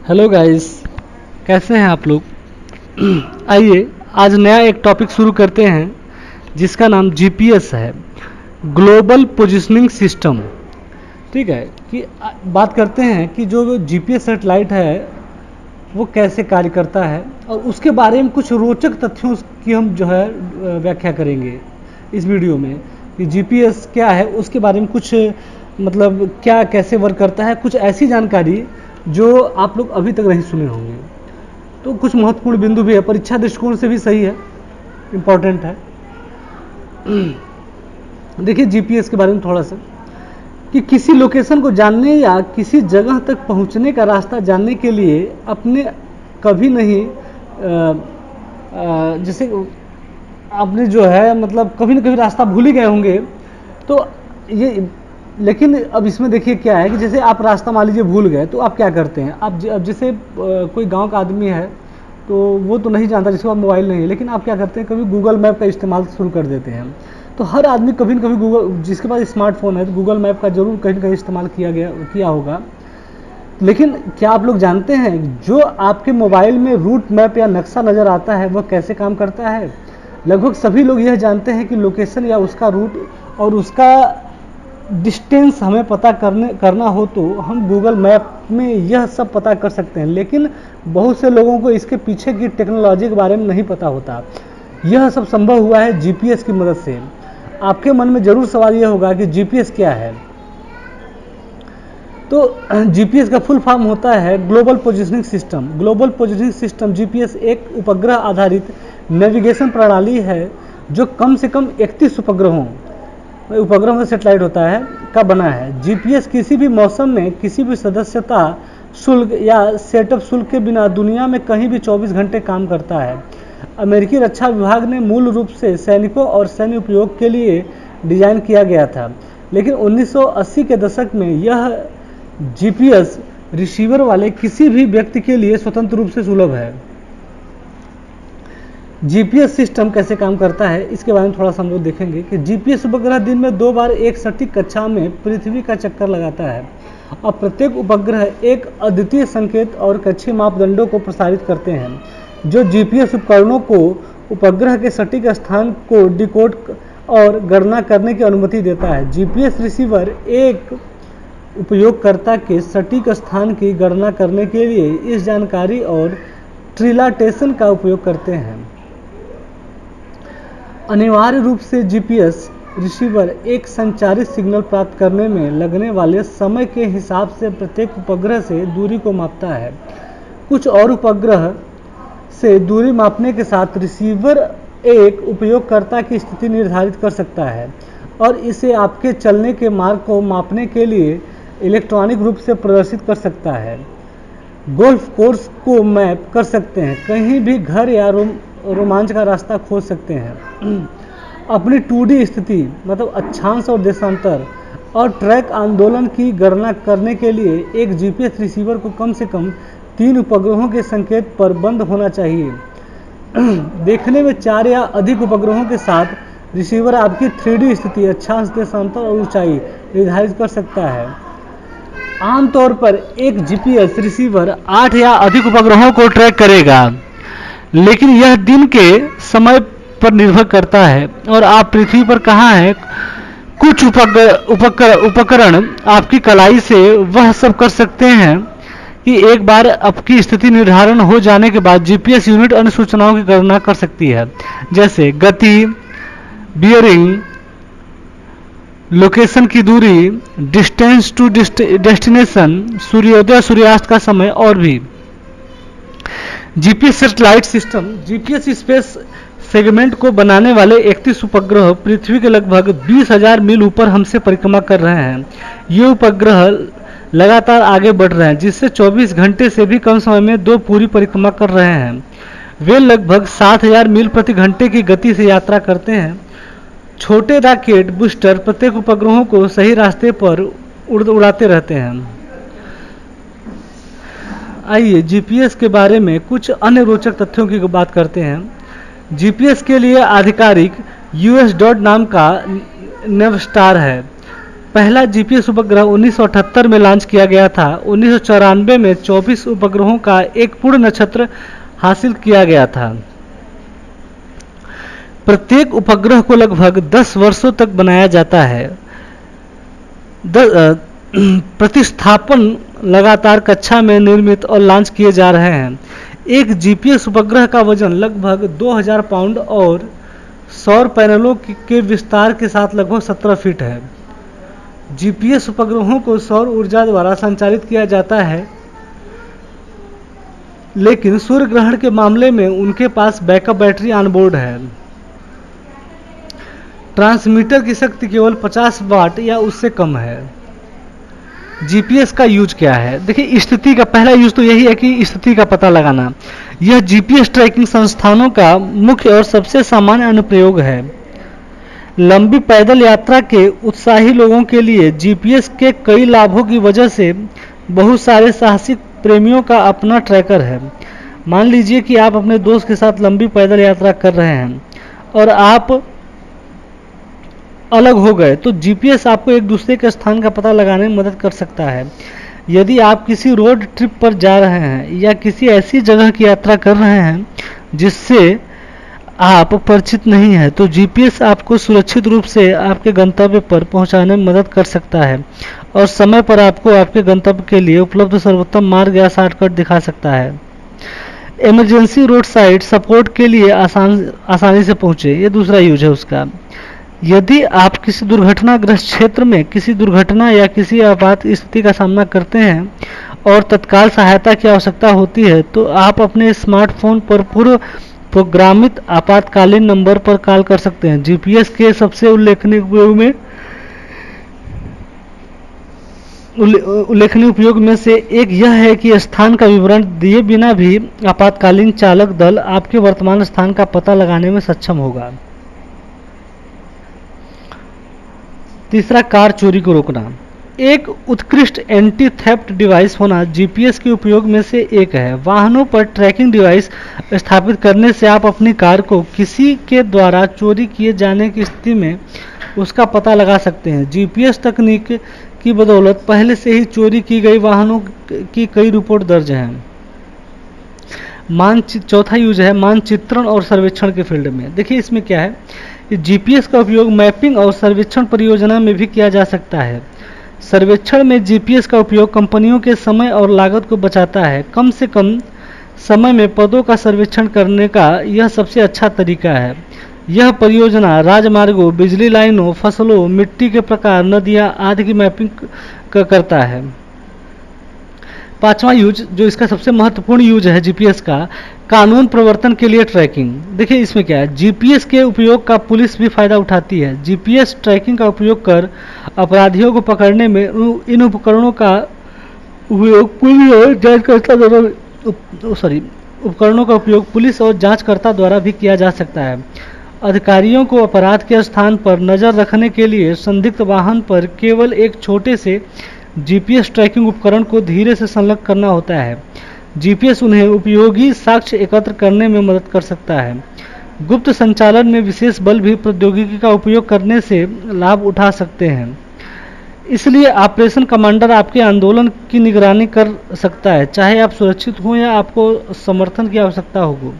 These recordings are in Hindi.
हेलो गाइस, कैसे हैं आप लोग। आइए आज नया एक टॉपिक शुरू करते हैं जिसका नाम जीपीएस है, ग्लोबल पोजिशनिंग सिस्टम। ठीक है कि बात करते हैं कि जो जीपीएस सैटेलाइट है वो कैसे कार्य करता है और उसके बारे में कुछ रोचक तथ्यों की हम जो है व्याख्या करेंगे इस वीडियो में कि जीपीएस क्या है, उसके बारे में कुछ मतलब क्या कैसे वर्क करता है, कुछ ऐसी जानकारी जो आप लोग अभी तक नहीं सुने होंगे। तो कुछ महत्वपूर्ण बिंदु भी है, परीक्षा दृष्टिकोण से भी सही है, इम्पोर्टेंट है। देखिए जीपीएस के बारे में थोड़ा सा कि किसी लोकेशन को जानने या किसी जगह तक पहुंचने का रास्ता जानने के लिए अपने कभी नहीं जैसे आपने जो है मतलब कभी ना कभी रास्ता भूल ही गए होंगे। तो ये लेकिन अब इसमें देखिए क्या है कि जैसे आप रास्ता मान लीजिए भूल गए तो आप क्या करते हैं, आप अब जैसे कोई गांव का आदमी है तो वो तो नहीं जानता, जिसके पास मोबाइल नहीं है, लेकिन आप क्या करते हैं कभी गूगल मैप का इस्तेमाल शुरू कर देते हैं। तो हर आदमी कभी न कभी गूगल, जिसके पास स्मार्टफोन है तो गूगल मैप का जरूर कहीं ना कहीं इस्तेमाल किया होगा। लेकिन क्या आप लोग जानते हैं जो आपके मोबाइल में रूट मैप या नक्शा नज़र आता है वह कैसे काम करता है। लगभग सभी लोग यह जानते हैं कि लोकेशन या उसका रूट और उसका डिस्टेंस हमें पता करना हो तो हम गूगल मैप में यह सब पता कर सकते हैं, लेकिन बहुत से लोगों को इसके पीछे की टेक्नोलॉजी के बारे में नहीं पता होता। यह सब संभव हुआ है जीपीएस की मदद से। आपके मन में जरूर सवाल यह होगा कि जीपीएस क्या है। तो जीपीएस का फुल फॉर्म होता है global positioning system. Global positioning system GPS एक उपग्रह आधारित नेविगेशन प्रणाली है जो कम से कम 31 उपग्रहों में सेटेलाइट होता है का बना है। जीपीएस किसी भी मौसम में किसी भी सदस्यता शुल्क या सेटअप शुल्क के बिना दुनिया में कहीं भी 24 घंटे काम करता है। अमेरिकी रक्षा विभाग ने मूल रूप से सैनिकों और सैन्य उपयोग के लिए डिजाइन किया गया था, लेकिन 1980 के दशक में यह जीपीएस रिसीवर वाले किसी भी व्यक्ति के लिए स्वतंत्र रूप से सुलभ है। जीपीएस सिस्टम कैसे काम करता है इसके बारे में थोड़ा सा हम लोग देखेंगे कि जीपीएस उपग्रह दिन में 2 बार एक सटीक कक्षा में पृथ्वी का चक्कर लगाता है और प्रत्येक उपग्रह एक अद्वितीय संकेत और कक्षीय मापदंडों को प्रसारित करते हैं जो जीपीएस उपकरणों को उपग्रह के सटीक स्थान को डिकोड और गणना करने की अनुमति देता है। जीपीएस रिसीवर एक उपयोगकर्ता के सटीक स्थान की गणना करने के लिए इस जानकारी और ट्रिलाटेशन का उपयोग करते हैं। अनिवार्य रूप से जीपीएस रिसीवर एक संचारित सिग्नल प्राप्त करने में लगने वाले समय के हिसाब से प्रत्येक उपग्रह से दूरी को मापता है। कुछ और उपग्रह से दूरी मापने के साथ रिसीवर एक उपयोगकर्ता की स्थिति निर्धारित कर सकता है और इसे आपके चलने के मार्ग को मापने के लिए इलेक्ट्रॉनिक रूप से प्रदर्शित कर सकता है। गोल्फ कोर्स को मैप कर सकते हैं, कहीं भी घर या रोमांच का रास्ता खोज सकते हैं। अपनी 2D स्थिति मतलब अक्षांश और देशांतर और ट्रैक आंदोलन की गणना करने के लिए एक जीपीएस रिसीवर को कम से कम 3 उपग्रहों के संकेत पर बंद होना चाहिए। देखने में 4 या अधिक उपग्रहों के साथ रिसीवर आपकी 3D स्थिति, अक्षांश, देशांतर और ऊंचाई निर्धारित कर सकता है। आमतौर पर एक जीपीएस रिसीवर 8 या अधिक उपग्रहों को ट्रैक करेगा, लेकिन यह दिन के समय पर निर्भर करता है और आप पृथ्वी पर कहाँ हैं। कुछ उपकरण आपकी कलाई से वह सब कर सकते हैं कि एक बार आपकी स्थिति निर्धारण हो जाने के बाद जीपीएस यूनिट अन्य सूचनाओं की गणना कर सकती है, जैसे गति, बियरिंग, लोकेशन की दूरी, डिस्टेंस टू डेस्टिनेशन, सूर्योदय सूर्यास्त का समय और भी। GPS satellite system GPS space segment को बनाने वाले 31 उपग्रह पृथ्वी के लगभग 20,000 मील ऊपर हमसे परिक्रमा कर रहे हैं। ये उपग्रह लगातार आगे बढ़ रहे हैं, जिससे 24 घंटे से भी कम समय में 2 पूरी परिक्रमा कर रहे हैं। वे लगभग 7,000 मील प्रति घंटे की गति से यात्रा करते हैं। छोटे रॉकेट बूस्टर प्रत्येक उपग्रहों को सही रास्ते पर उड़ाते रहते हैं। आइए जीपीएस के बारे में कुछ अन्य रोचक तथ्यों की बात करते हैं। जीपीएस के लिए आधिकारिक US डॉट नाम का नेवस्टार है। पहला जीपीएस उपग्रह 1978 में लॉन्च किया गया था। 1994 में 24 उपग्रहों का एक पूर्ण नक्षत्र हासिल किया गया था। प्रत्येक उपग्रह को लगभग 10 वर्षों तक बनाया जाता है। प्रतिस्थापन लगातार कक्षा में निर्मित और लॉन्च किए जा रहे हैं। एक जीपीएस उपग्रह का वजन लगभग 2000 पाउंड और सौर पैनलों के विस्तार के साथ लगभग 17 फीट है। जीपीएस उपग्रहों को सौर ऊर्जा द्वारा संचालित किया जाता है, लेकिन सूर्य ग्रहण के मामले में उनके पास बैकअप बैटरी ऑनबोर्ड है। ट्रांसमीटर की शक्ति केवल 50 वाट या उससे कम है। जीपीएस का यूज क्या है? देखिए, स्थिति का पहला यूज तो यही है कि स्थिति का पता लगाना। यह जीपीएस ट्रैकिंग संस्थानों का मुख्य और सबसे सामान्य अनुप्रयोग है। लंबी पैदल यात्रा के उत्साही लोगों के लिए जीपीएस के कई लाभों की वजह से बहुत सारे साहसिक प्रेमियों का अपना ट्रैकर है। मान लीजिए कि आप अपने दोस्त के साथ लंबी पैदल यात्रा कर रहे हैं और आप अलग हो गए, तो जीपीएस आपको एक दूसरे के स्थान का पता लगाने में मदद कर सकता है। यदि आप किसी रोड ट्रिप पर जा रहे हैं या किसी ऐसी जगह की यात्रा कर रहे हैं जिससे आप परिचित नहीं हैं, तो जीपीएस आपको सुरक्षित रूप से आपके गंतव्य पर पहुंचाने में मदद कर सकता है और समय पर आपको आपके गंतव्य के लिए उपलब्ध सर्वोत्तम मार्ग या शॉर्टकट दिखा सकता है। इमरजेंसी रोड साइड सपोर्ट के लिए आसानी से पहुंचे, ये दूसरा यूज है उसका। यदि आप किसी दुर्घटनाग्रस्त क्षेत्र में किसी दुर्घटना या किसी आपात स्थिति का सामना करते हैं और तत्काल सहायता की आवश्यकता होती है, तो आप अपने स्मार्टफोन पर पूर्व प्रोग्रामित आपातकालीन नंबर पर कॉल कर सकते हैं। जीपीएस के सबसे उल्लेखनीय उपयोग में से एक यह है कि स्थान का विवरण दिए बिना भी आपातकालीन चालक दल आपके वर्तमान स्थान का पता लगाने में सक्षम होगा। तीसरा, कार चोरी को रोकना। एक उत्कृष्ट एंटी थेफ्ट डिवाइस होना जीपीएस के उपयोग में से एक है। वाहनों पर ट्रैकिंग डिवाइस स्थापित करने से आप अपनी कार को किसी के द्वारा चोरी किए जाने की स्थिति में उसका पता लगा सकते हैं। जीपीएस तकनीक की बदौलत पहले से ही चोरी की गई वाहनों की कई रिपोर्ट दर्ज हैं। चौथा यूज है मानचित्रण और सर्वेक्षण के फील्ड में। देखिए, इसमें क्या है, जीपीएस का उपयोग मैपिंग और सर्वेक्षण परियोजना में भी किया जा सकता है। सर्वेक्षण में जीपीएस का उपयोग कंपनियों के समय और लागत को बचाता है। कम से कम समय में पदों का सर्वेक्षण करने का यह सबसे अच्छा तरीका है। यह परियोजना राजमार्गों, बिजली लाइनों, फसलों, मिट्टी के प्रकार, नदियां आदि की मैपिंग करता है। पांचवा यूज, जो इसका सबसे महत्वपूर्ण यूज है जीपीएस का, कानून प्रवर्तन के लिए ट्रैकिंग। देखिए, इसमें क्या है, जीपीएस के उपयोग का पुलिस भी फायदा उठाती है। जीपीएस ट्रैकिंग का उपयोग कर अपराधियों को पकड़ने में इन उपकरणों का उपयोग पुलिस और जांचकर्ता द्वारा भी किया जा सकता है। अधिकारियों को अपराध के स्थान पर नजर रखने के लिए संदिग्ध वाहन पर केवल एक छोटे से जीपीएस ट्रैकिंग उपकरण को धीरे से संलग्न करना होता है। जीपीएस उन्हें उपयोगी साक्ष्य एकत्र करने में मदद कर सकता है। गुप्त संचालन में विशेष बल भी प्रौद्योगिकी का उपयोग करने से लाभ उठा सकते हैं। इसलिए ऑपरेशन कमांडर आपके आंदोलन की निगरानी कर सकता है, चाहे आप सुरक्षित हों या आपको समर्थन की आवश्यकता हो।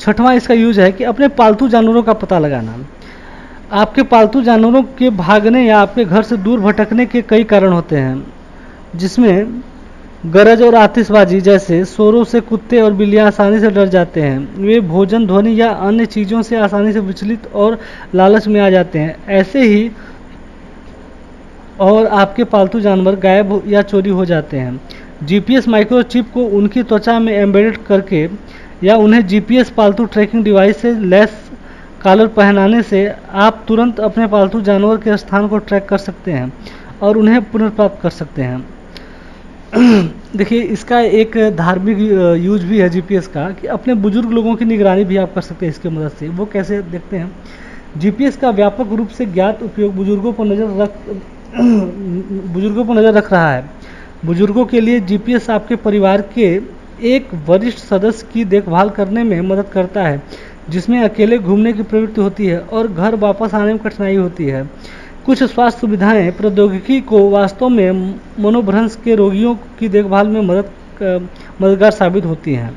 छठवां इसका यूज है कि अपने पालतू जानवरों का पता लगाना। आपके पालतू जानवरों के भागने या आपके घर से दूर भटकने के कई कारण होते हैं, जिसमें गरज और आतिशबाजी जैसे शोरों से कुत्ते और बिल्लियां आसानी से डर जाते हैं। वे भोजन, ध्वनि या अन्य चीज़ों से आसानी से विचलित और लालच में आ जाते हैं। ऐसे ही और आपके पालतू जानवर गायब या चोरी हो जाते हैं। जीपीएस माइक्रोचिप को उनकी त्वचा में एम्बेडेड करके या उन्हें जीपीएस पालतू ट्रैकिंग डिवाइस से लैस कॉलर पहनाने से आप तुरंत अपने पालतू जानवर के स्थान को ट्रैक कर सकते हैं और उन्हें पुनर्प्राप्त कर सकते हैं। देखिए, इसका एक धार्मिक यूज भी है जीपीएस का कि अपने बुजुर्ग लोगों की निगरानी भी आप कर सकते हैं इसकी मदद से। वो कैसे, देखते हैं। जीपीएस का व्यापक रूप से ज्ञात उपयोग बुजुर्गों पर नज़र रख रहा है। बुजुर्गों के लिए जीपीएस आपके परिवार के एक वरिष्ठ सदस्य की देखभाल करने में मदद करता है जिसमें अकेले घूमने की प्रवृत्ति होती है और घर वापस आने में कठिनाई होती है। कुछ स्वास्थ्य सुविधाएं प्रौद्योगिकी को वास्तव में मनोभ्रंश के रोगियों की देखभाल में मददगार साबित होती हैं।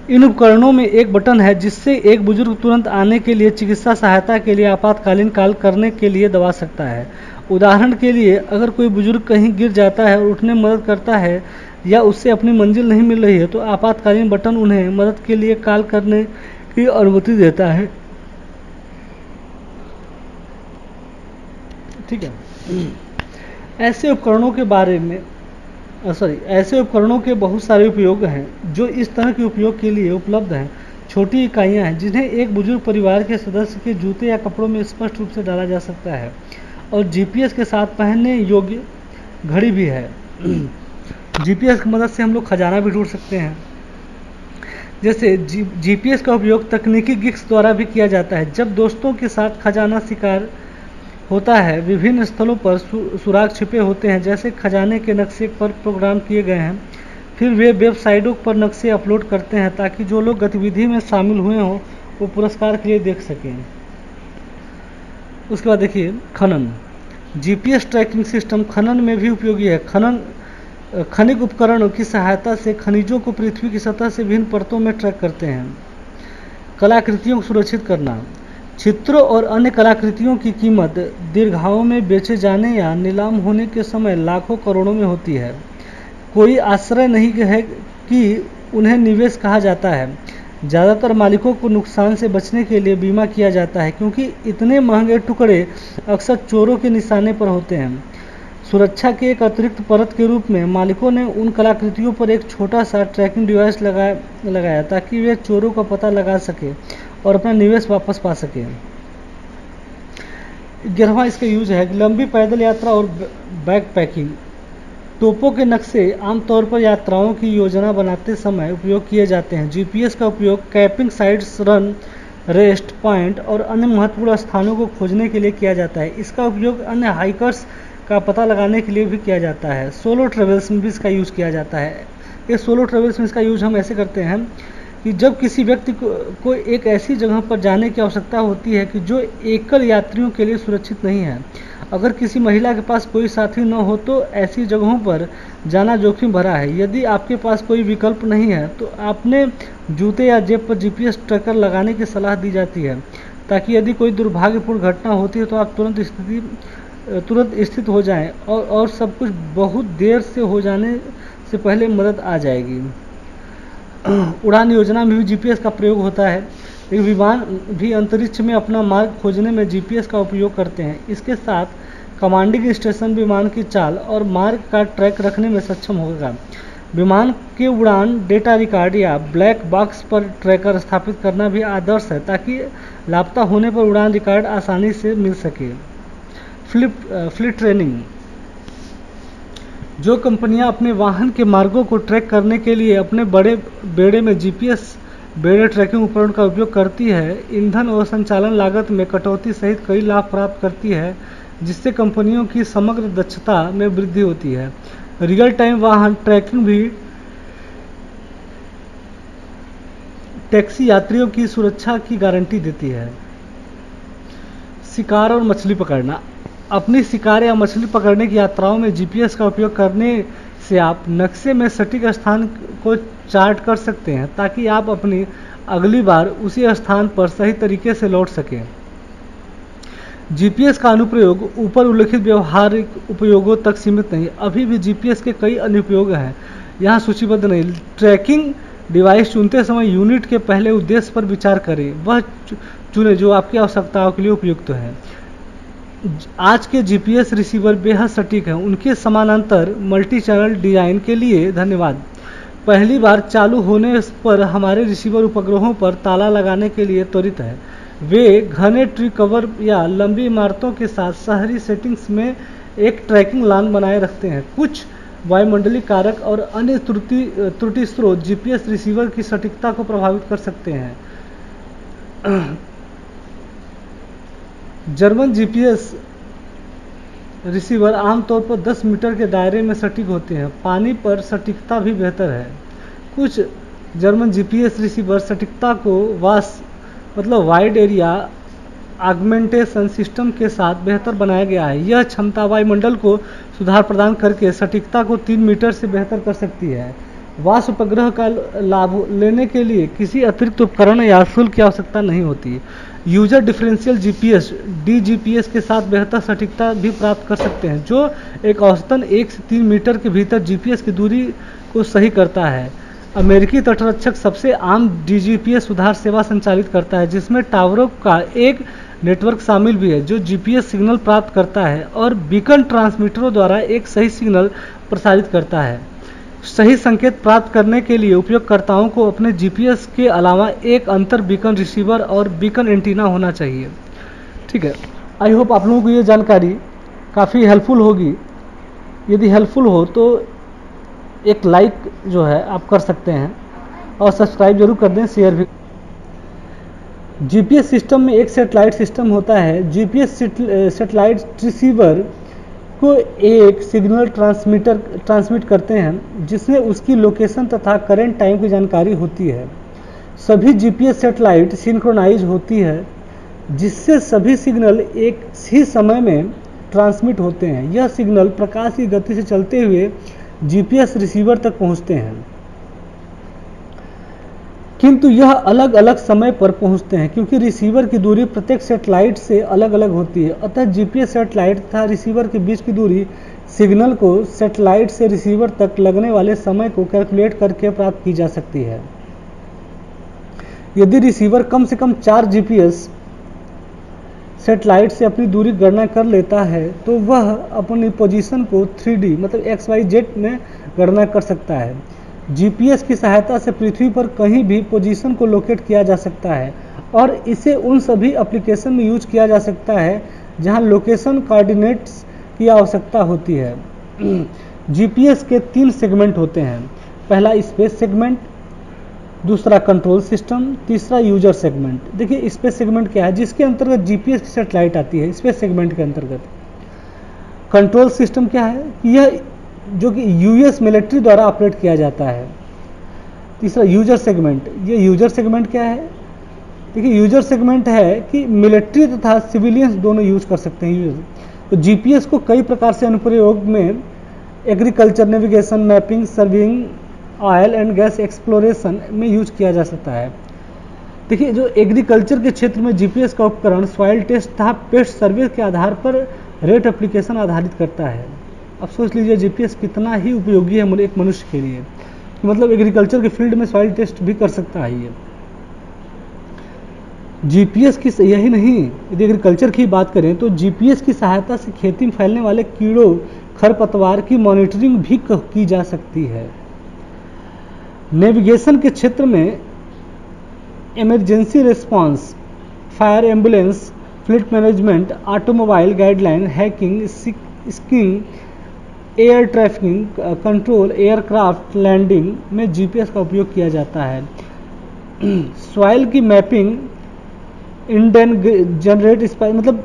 इन उपकरणों में एक बटन है जिससे एक बुजुर्ग तुरंत आने के लिए चिकित्सा सहायता के लिए आपातकालीन कॉल करने के लिए दबा सकता है। उदाहरण के लिए, अगर कोई बुजुर्ग कहीं गिर जाता है और उठने में मदद करता है या उससे अपनी मंजिल नहीं मिल रही है, तो आपातकालीन बटन उन्हें मदद के लिए कॉल करने की अनुमति देता है। ठीक है। ऐसे उपकरणों के बहुत सारे उपयोग हैं जो इस तरह के उपयोग के लिए उपलब्ध हैं। छोटी इकाइयां हैं जिन्हें एक बुजुर्ग परिवार के सदस्य के जूते या कपड़ों में स्पष्ट रूप से डाला जा सकता है, और जीपीएस के साथ पहनने योग्य घड़ी भी है। जीपीएस की मदद से हम लोग खजाना भी ढूंढ सकते हैं। जैसे जीपीएस का उपयोग तकनीकी गिग्स द्वारा भी किया जाता है। जब दोस्तों के साथ खजाना शिकार होता है, विभिन्न स्थलों पर सुराग छिपे होते हैं जैसे खजाने के नक्शे पर प्रोग्राम किए गए हैं। फिर वे वेबसाइटों पर नक्शे अपलोड करते हैं ताकि जो लोग गतिविधि में शामिल हुए हों वो पुरस्कार के लिए देख सकें। उसके बाद देखिए खनन। जीपीएस ट्रैकिंग सिस्टम खनन में भी उपयोगी है। खनिज उपकरणों की सहायता से खनिजों को पृथ्वी की सतह से विभिन्न परतों में ट्रैक करते हैं। कलाकृतियों को सुरक्षित करना। चित्रों और अन्य कलाकृतियों की कीमत दीर्घाओं में बेचे जाने या नीलाम होने के समय लाखों करोड़ों में होती है। कोई आश्चर्य नहीं है कि उन्हें निवेश कहा जाता है। ज़्यादातर मालिकों को नुकसान से बचने के लिए बीमा किया जाता है क्योंकि इतने महंगे टुकड़े अक्सर चोरों के निशाने पर होते हैं। सुरक्षा के एक अतिरिक्त परत के रूप में मालिकों ने उन कलाकृतियों पर एक छोटा सा ट्रैकिंग डिवाइस लगाया ताकि वे चोरों का पता लगा सके और अपना निवेश वापस पा सके। 11वां इसका यूज है लंबी पैदल यात्रा और बैकपैकिंग। टोपो के नक्शे आमतौर पर यात्राओं की योजना बनाते समय उपयोग किए जाते हैं। जीपीएस का उपयोग camping sites, run, rest point और अन्य महत्वपूर्ण स्थानों को खोजने के लिए किया जाता है। इसका उपयोग अन्य हाइकर्स का पता लगाने के लिए भी किया जाता है। सोलो ट्रेवल्स में भी इसका यूज किया जाता है। ये सोलो ट्रेवल्स में इसका यूज हम ऐसे करते हैं कि जब किसी व्यक्ति को एक ऐसी जगह पर जाने की आवश्यकता होती है कि जो एकल यात्रियों के लिए सुरक्षित नहीं है। अगर किसी महिला के पास कोई साथी न हो तो ऐसी जगहों पर जाना जोखिम भरा है। यदि आपके पास कोई विकल्प नहीं है तो अपने जूते या जेब पर जीपीएस ट्रैकर लगाने की सलाह दी जाती है ताकि यदि कोई दुर्भाग्यपूर्ण घटना होती है तो आप तुरंत स्थित हो जाएं और सब कुछ बहुत देर से हो जाने से पहले मदद आ जाएगी। उड़ान योजना में भी जीपीएस का प्रयोग होता है। एक विमान भी अंतरिक्ष में अपना मार्ग खोजने में जीपीएस का उपयोग करते हैं। इसके साथ कमांडिंग स्टेशन विमान की चाल और मार्ग का ट्रैक रखने में सक्षम होगा। विमान के उड़ान डेटा रिकॉर्ड या ब्लैक बॉक्स पर ट्रैकर स्थापित करना भी आदर्श है ताकि लापता होने पर उड़ान रिकॉर्ड आसानी से मिल सके। Fleet training. जो कंपनियां अपने वाहन के मार्गों को ट्रैक करने के लिए अपने बड़े बेड़े में जीपीएस बेड़े ट्रैकिंग उपकरण का उपयोग करती है, ईंधन और संचालन लागत में कटौती सहित कई लाभ प्राप्त करती है, जिससे कंपनियों की समग्र दक्षता में वृद्धि होती है। रियल टाइम वाहन ट्रैकिंग भी टैक्सी यात्रियों की सुरक्षा की गारंटी देती है। शिकार और मछली पकड़ना। अपनी शिकार या मछली पकड़ने की यात्राओं में जीपीएस का उपयोग करने से आप नक्शे में सटीक स्थान को चार्ट कर सकते हैं ताकि आप अपनी अगली बार उसी स्थान पर सही तरीके से लौट सकें। जीपीएस का अनुप्रयोग ऊपर उल्लिखित व्यवहारिक उपयोगों तक सीमित नहीं, अभी भी जीपीएस के कई अन्य उपयोग हैं, यहाँ सूचीबद्ध नहीं। ट्रैकिंग डिवाइस चुनते समय यूनिट के पहले उद्देश्य पर विचार करें, वह चुनें जो आपकी आवश्यकताओं के लिए उपयुक्त है। आज के जीपीएस रिसीवर बेहद सटीक हैं। उनके समानांतर मल्टी चैनल डिजाइन के लिए धन्यवाद। पहली बार चालू होने पर हमारे रिसीवर उपग्रहों पर ताला लगाने के लिए त्वरित है। वे घने ट्री कवर या लंबी इमारतों के साथ शहरी सेटिंग्स में एक ट्रैकिंग लाइन बनाए रखते हैं। कुछ वायुमंडलीय कारक और अन्य त्रुटि स्रोत जीपीएस रिसीवर की सटीकता को प्रभावित कर सकते हैं। जर्मन जीपीएस रिसीवर आमतौर पर 10 मीटर के दायरे में सटीक होते हैं। पानी पर सटीकता भी बेहतर है। कुछ जर्मन जीपीएस रिसीवर सटीकता को वाइड एरिया ऑगमेंटेशन सिस्टम के साथ बेहतर बनाया गया है। यह क्षमता वायुमंडल को सुधार प्रदान करके सटीकता को 3 मीटर से बेहतर कर सकती है। वास उपग्रह का लाभ लेने के लिए किसी अतिरिक्त उपकरण या शुल्क की आवश्यकता नहीं होती। यूजर डिफरेंशियल जीपीएस DGPS के साथ बेहतर सटीकता भी प्राप्त कर सकते हैं, जो एक औसतन 1 से 3 मीटर के भीतर जीपीएस की दूरी को सही करता है। अमेरिकी तटरक्षक सबसे आम DGPS सुधार सेवा संचालित करता है, जिसमें टावरों का एक नेटवर्क शामिल भी है जो जीपीएस सिग्नल प्राप्त करता है और बीकन ट्रांसमीटरों द्वारा एक सही सिग्नल प्रसारित करता है। सही संकेत प्राप्त करने के लिए उपयोगकर्ताओं को अपने जीपीएस के अलावा एक अंतर बीकन रिसीवर और बीकन एंटीना होना चाहिए। ठीक है, आई होप आप लोगों को ये जानकारी काफ़ी हेल्पफुल होगी। यदि हेल्पफुल हो तो एक लाइक जो है आप कर सकते हैं और सब्सक्राइब जरूर कर दें, शेयर भी। जीपीएस सिस्टम में एक सैटेलाइट सिस्टम होता है। जीपीएस सैटेलाइट रिसीवर को एक सिग्नल ट्रांसमिट करते हैं जिसमें उसकी लोकेशन तथा करंट टाइम की जानकारी होती है। सभी जीपीएस सैटेलाइट सिंक्रोनाइज होती है, जिससे सभी सिग्नल एक ही समय में ट्रांसमिट होते हैं। यह सिग्नल प्रकाश की गति से चलते हुए जीपीएस रिसीवर तक पहुंचते हैं, किंतु यह अलग अलग समय पर पहुंचते हैं क्योंकि रिसीवर की दूरी प्रत्येक सैटेलाइट से अलग अलग होती है। अतः जीपीएस सैटेलाइट तथा रिसीवर के बीच की दूरी सिग्नल को सैटेलाइट से रिसीवर तक लगने वाले समय को कैलकुलेट करके प्राप्त की जा सकती है। यदि रिसीवर कम से कम 4 जीपीएस सैटेलाइट से अपनी दूरी गणना कर लेता है तो वह अपनी पोजीशन को 3D मतलब XYZ में गणना कर सकता है। जीपीएस की सहायता से पृथ्वी पर कहीं भी पोजीशन को लोकेट किया जा सकता है और इसे उन सभी एप्लीकेशन में यूज किया जा सकता है जहां लोकेशन कोऑर्डिनेट्स की आवश्यकता होती है। जीपीएस के 3 सेगमेंट होते हैं। पहला स्पेस सेगमेंट, दूसरा कंट्रोल सिस्टम, तीसरा यूजर सेगमेंट। देखिए स्पेस सेगमेंट क्या है, जिसके अंतर्गत जीपीएस की सैटेलाइट आती है। स्पेस सेगमेंट के अंतर्गत कंट्रोल सिस्टम क्या है कि यह जो कि यूएस मिलिट्री द्वारा ऑपरेट किया जाता है। तीसरा यूजर सेगमेंट, ये यूजर सेगमेंट क्या है, देखिए यूजर सेगमेंट है कि मिलिट्री तथा सिविलियंस दोनों यूज कर सकते हैं यूजर। तो जीपीएस को कई प्रकार से अनुप्रयोग में agriculture, navigation, mapping, serving, oil and gas exploration में यूज किया जा सकता है। देखिए जो एग्रीकल्चर के क्षेत्र में जीपीएस का उपकरण सॉइल टेस्ट तथा पेस्ट सर्वे के आधार पर रेट एप्लीकेशन आधारित करता है। अब सोच लीजिए जीपीएस कितना ही उपयोगी है एक मनुष्य के लिए, मतलब एग्रीकल्चर के फील्ड में सॉइल टेस्ट भी कर सकता है ये। जीपीएस की यही नहीं, यदि एग्रीकल्चर की बात करें तो जीपीएस की सहायता से खेती में फैलने वाले कीड़ों, खरपतवार की मॉनिटरिंग भी की जा सकती है। नेविगेशन के क्षेत्र में emergency response, fire ambulance, fleet management, automobile guideline, hacking, skiing, air traffic control, aircraft landing में जीपीएस का उपयोग किया जाता है। सॉइल की मैपिंग, इंडन जनरेट मतलब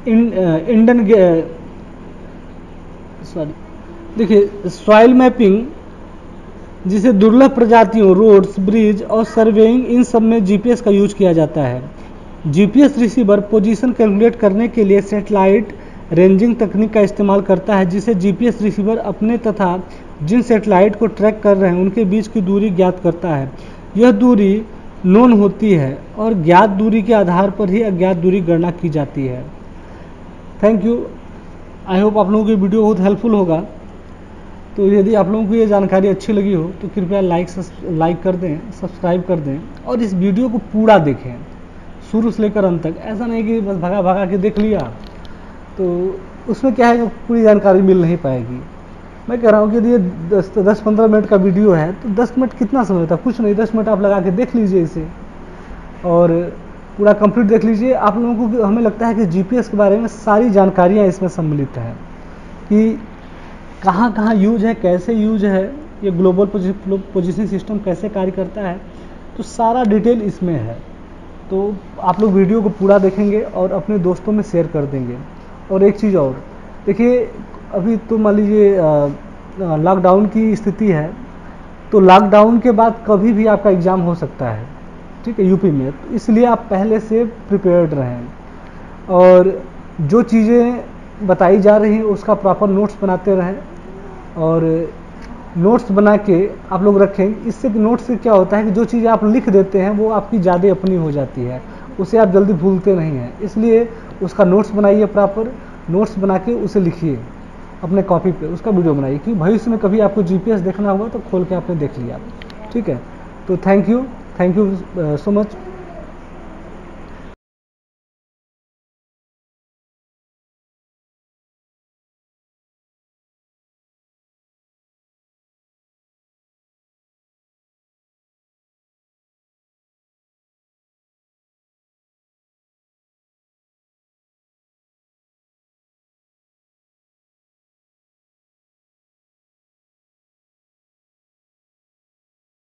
इंडन देखिए सॉइल मैपिंग जिसे दुर्लभ प्रजातियों, रोड्स, ब्रिज और सर्वेइंग, इन सब में जीपीएस का यूज किया जाता है। जीपीएस रिसीवर पोजीशन कैलकुलेट करने के लिए सैटेलाइट रेंजिंग तकनीक का इस्तेमाल करता है, जिसे जीपीएस रिसीवर अपने तथा जिन सैटेलाइट को ट्रैक कर रहे हैं उनके बीच की दूरी ज्ञात करता है। यह दूरी नोन होती है और ज्ञात दूरी के आधार पर ही अज्ञात दूरी गणना की जाती है। थैंक यू, आई होप आप लोगों की वीडियो बहुत हेल्पफुल होगा। तो यदि आप लोगों को ये जानकारी अच्छी लगी हो तो कृपया लाइक कर दें, सब्सक्राइब कर दें और इस वीडियो को पूरा देखें शुरू से लेकर अंत तक। ऐसा नहीं कि बस भगा भगा के देख लिया तो उसमें क्या है पूरी जानकारी मिल नहीं पाएगी। मैं कह रहा हूँ कि यदि ये 10-15 मिनट का वीडियो है तो 10 मिनट कितना समय था, कुछ नहीं, 10 मिनट आप लगा के देख लीजिए इसे और पूरा कंप्लीट देख लीजिए। आप लोगों को हमें लगता है कि जीपीएस के बारे में सारी जानकारियाँ इसमें सम्मिलित हैं कि कहाँ कहाँ यूज है, कैसे यूज है, ये ग्लोबल पोजीशनिंग सिस्टम कैसे कार्य करता है, तो सारा डिटेल इसमें है। तो आप लोग वीडियो को पूरा देखेंगे और अपने दोस्तों में शेयर कर देंगे। और एक चीज़ और, देखिए अभी तो मान लीजिए लॉकडाउन की स्थिति है, तो लॉकडाउन के बाद कभी भी आपका एग्ज़ाम हो सकता है, ठीक है, यूपी में। तो इसलिए आप पहले से प्रिपेयर्ड रहें। और जो चीज़ें बताई जा रही हैं उसका प्रॉपर नोट्स बनाते रहें, और नोट्स बना के आप लोग रखें। इससे नोट्स से क्या होता है कि जो चीज़ आप लिख देते हैं वो आपकी ज़्यादा अपनी हो जाती है, उसे आप जल्दी भूलते नहीं हैं। इसलिए उसका नोट्स बनाइए, प्रॉपर नोट्स बना के उसे लिखिए अपने कॉपी पे, उसका वीडियो बनाइए कि भविष्य में कभी आपको जीपीएस देखना होगा तो खोल के आपने देख लिया। ठीक है, तो थैंक यू सो मच।